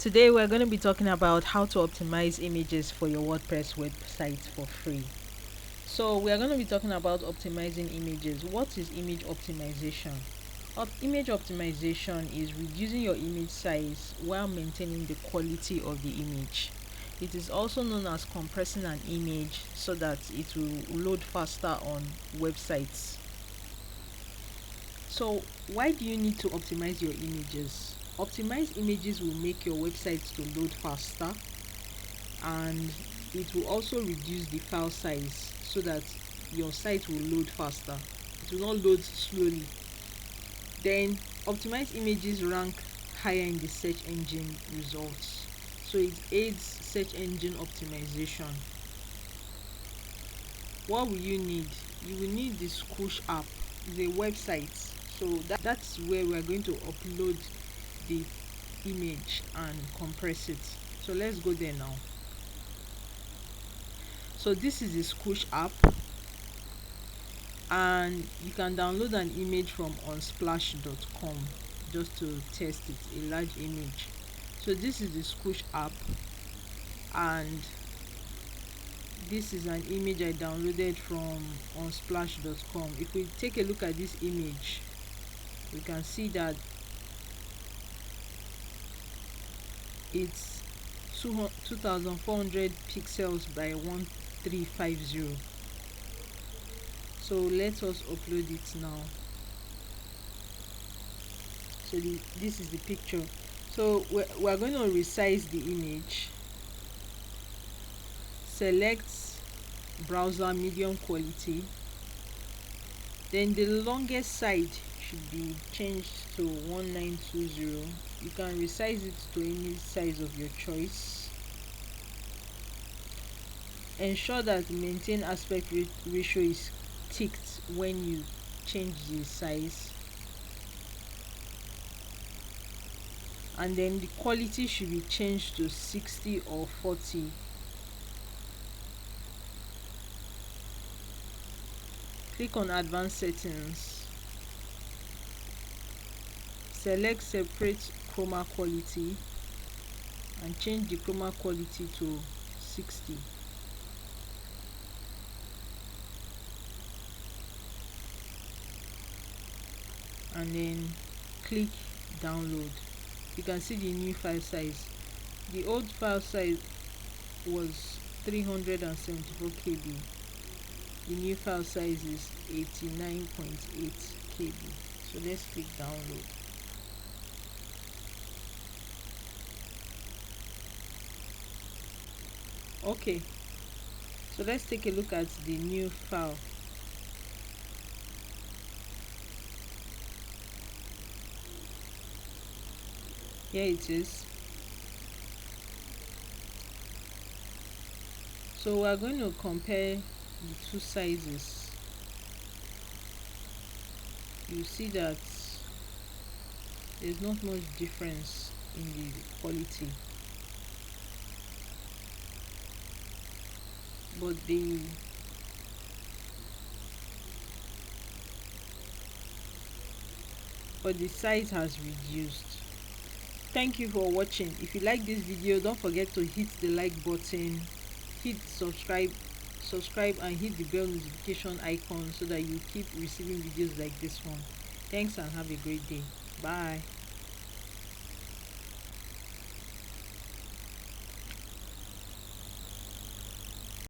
Today we're going to be talking about how to optimize images for your WordPress website for free. So we are going to be talking about optimizing images. What is image optimization? Image optimization is reducing your image size while maintaining the quality of the image. It is also known as compressing an image so that it will load faster on websites. So why do you need to optimize your images? Optimized images will make your website to load faster, and it will also reduce the file size so that your site will load faster. It will not load slowly. Then optimized images rank higher in the search engine results, so it aids search engine optimization. What will you need? You will need the Squoosh app, the website. So that's where we are going to upload the image and compress it. So let's go there now. So this is the Squoosh app, and you can download an image from unsplash.com just to test it, a large image. So this is the Squoosh app, and this is an image I downloaded from unsplash.com. If we take a look at this image, we can see that it's 2400 pixels by 1350. So let us upload it now. So this is the picture. So we're going to resize the image. Select browser medium quality. Then the longest side should be changed to 1920. You can resize it to any size of your choice. Ensure that the maintain aspect ratio is ticked when you change the size, and then the quality should be changed to 60 or 40. Click on advanced settings. Select separate chroma quality and change the chroma quality to 60. And then click download. You can see the new file size. The old file size was 374 KB. The new file size is 89.8 KB. So let's click download. Okay, so let's take a look at the new file. Here it is. So we are going to compare the two sizes. You see that there's not much difference in the quality, but the size has reduced. Thank you for watching. If you like this video, don't forget to hit the like button, hit subscribe and hit the bell notification icon so that you keep receiving videos like this one. Thanks and have a great day. Bye.